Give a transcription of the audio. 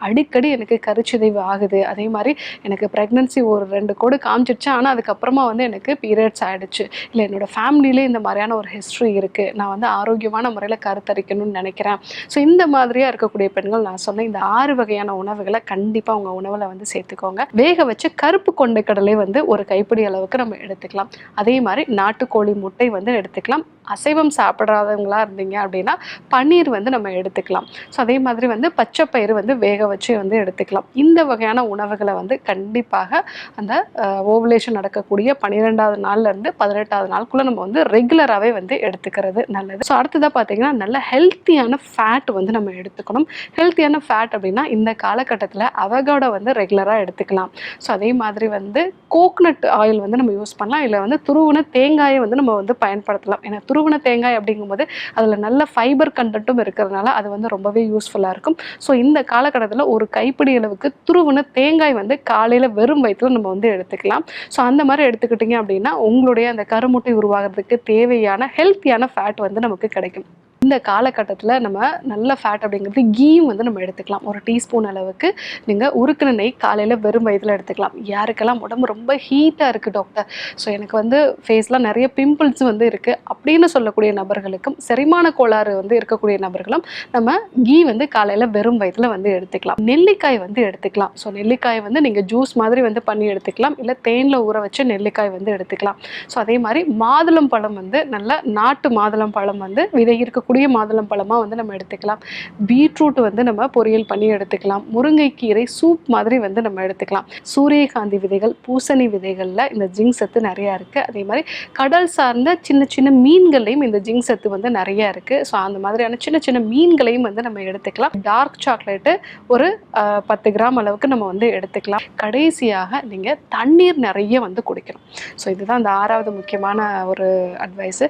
அடிக்கடி எனக்கு கருச்சிதைவு ஆகுது, அதே மாதிரி எனக்கு ப்ரெக்னன்சி ஒரு 2 கோடு காமிச்சிருச்சு, ஆனால் அதுக்கப்புறமா வந்து எனக்கு பீரியட்ஸ் ஆகிடுச்சு, இல்லை என்னோடய ஃபேமிலியிலே இந்த மாதிரியான ஒரு ஹிஸ்ட்ரி இருக்குது, நான் வந்து ஆரோக்கியமான முறையில் கருத்தரிக்கணும்னு நினைக்கிறேன். ஸோ இந்த மாதிரியாக இருக்கக்கூடிய பெண்கள் நான் சொன்ன இந்த 6 வகையான உணவுகளை கண்டிப்பாக உங்கள் உணவில் வந்து சேர்த்துக்கோங்க. வேக வச்சு கருப்பு கொண்டை கடலை வந்து ஒரு கைப்பிடி அளவுக்கு நம்ம எடுத்துக்கலாம். அதே மாதிரி நாட்டுக்கோழி முட்டை வந்து எடுத்துக்கலாம். அசைவம் சாப்பிடாதவங்களா இருந்தீங்க அப்படின்னா பன்னீர் வந்து நம்ம எடுத்துக்கலாம். ஸோ அதே மாதிரி வந்து பச்சைப்பயிறு வந்து வேக வச்சு வந்து எடுத்துக்கலாம். இந்த வகையான உணவுகளை வந்து கண்டிப்பாக அந்த ஓவுலேஷன் நடக்கக்கூடிய 12வது நாள்லேருந்து 18வது நாளுக்குள்ளே நம்ம வந்து ரெகுலராகவே வந்து எடுத்துக்கிறது நல்லது. ஸோ அடுத்ததாக பார்த்தீங்கன்னா நல்ல ஹெல்த்தியான ஃபேட் வந்து நம்ம எடுத்துக்கணும். ஹெல்த்தியான ஃபேட் அப்படின்னா இந்த காலகட்டத்தில் அவகோடோ வந்து ரெகுலராக எடுத்துக்கலாம். ஸோ அதே மாதிரி வந்து கோகனட் ஆயில் வந்து நம்ம யூஸ் பண்ணலாம், இல்லை வந்து துருவின தேங்காயை வந்து நம்ம வந்து பயன்படுத்தலாம். ஏன்னா துருவின தேங்காய் அப்படிங்கும்போது அதில் நல்ல ஃபைபர் கண்டென்ட்டும் இருக்கிறதுனால அது வந்து ரொம்பவே யூஸ்ஃபுல்லாக இருக்கும். ஸோ இந்த காலகட்டத்தில் ஒரு கைப்பிடி அளவுக்கு துருவின தேங்காய் வந்து காலையில் வெறும் வயிற்றில் நம்ம வந்து எடுத்துக்கலாம். ஸோ அந்த மாதிரி எடுத்துக்கிட்டிங்க அப்படின்னா உங்களுடைய அந்த கருமுட்டை உருவாகிறதுக்கு தேவையான ஹெல்த்தியான ஃபேட் வந்து நமக்கு கிடைக்கும். இந்த காலகட்டத்தில் நம்ம நல்ல ஃபேட் அப்படிங்கிறது கீயும் வந்து நம்ம எடுத்துக்கலாம். ஒரு டீஸ்பூன் அளவுக்கு நீங்கள் உருக்கின நெய் காலையில் வெறும் வயதில் எடுத்துக்கலாம். யாருக்கெல்லாம் உடம்பு ரொம்ப ஹீட்டாக இருக்குது டாக்டர், ஸோ எனக்கு வந்து ஃபேஸ்லாம் நிறைய பிம்பிள்ஸ் வந்து இருக்குது அப்படின்னு சொல்லக்கூடிய நபர்களுக்கும், செரிமான கோளாறு வந்து இருக்கக்கூடிய நபர்களும் நம்ம கீ வந்து காலையில் வெறும் வயதில் வந்து எடுத்துக்கலாம். நெல்லிக்காய் வந்து எடுத்துக்கலாம். ஸோ நெல்லிக்காய் வந்து நீங்கள் ஜூஸ் மாதிரி வந்து பண்ணி எடுத்துக்கலாம், இல்லை தேனில் ஊற வச்சு நெல்லிக்காய் வந்து எடுத்துக்கலாம். ஸோ அதே மாதிரி மாதுளம் பழம் வந்து நல்ல நாட்டு மாதுளம் பழம் வந்து விதை இருக்கக்கூடிய மாதுளம் பழமாக வந்து நம்ம எடுத்துக்கலாம். பீட்ரூட் வந்து நம்ம பொரியல் பண்ணி எடுத்துக்கலாம். முருங்கைக்கீரை சூப் மாதிரி வந்து நம்ம எடுத்துக்கலாம். சூரியகாந்தி விதைகள், பூசணி விதைகளில் இந்த ஜிங்க் சத்து நிறையா இருக்குது. அதே மாதிரி கடல் சார்ந்த சின்ன சின்ன மீன்கள்லையும் இந்த ஜிங்க் சத்து வந்து நிறையா இருக்குது. ஸோ அந்த மாதிரியான சின்ன சின்ன மீன்களையும் வந்து நம்ம எடுத்துக்கலாம். டார்க் சாக்லேட்டு ஒரு 10 கிராம் அளவுக்கு நம்ம வந்து எடுத்துக்கலாம். கடைசியாக நீங்கள் தண்ணீர் நிறைய வந்து குடிக்கணும். ஸோ இதுதான் இந்த 6வது முக்கியமான ஒரு அட்வைஸு.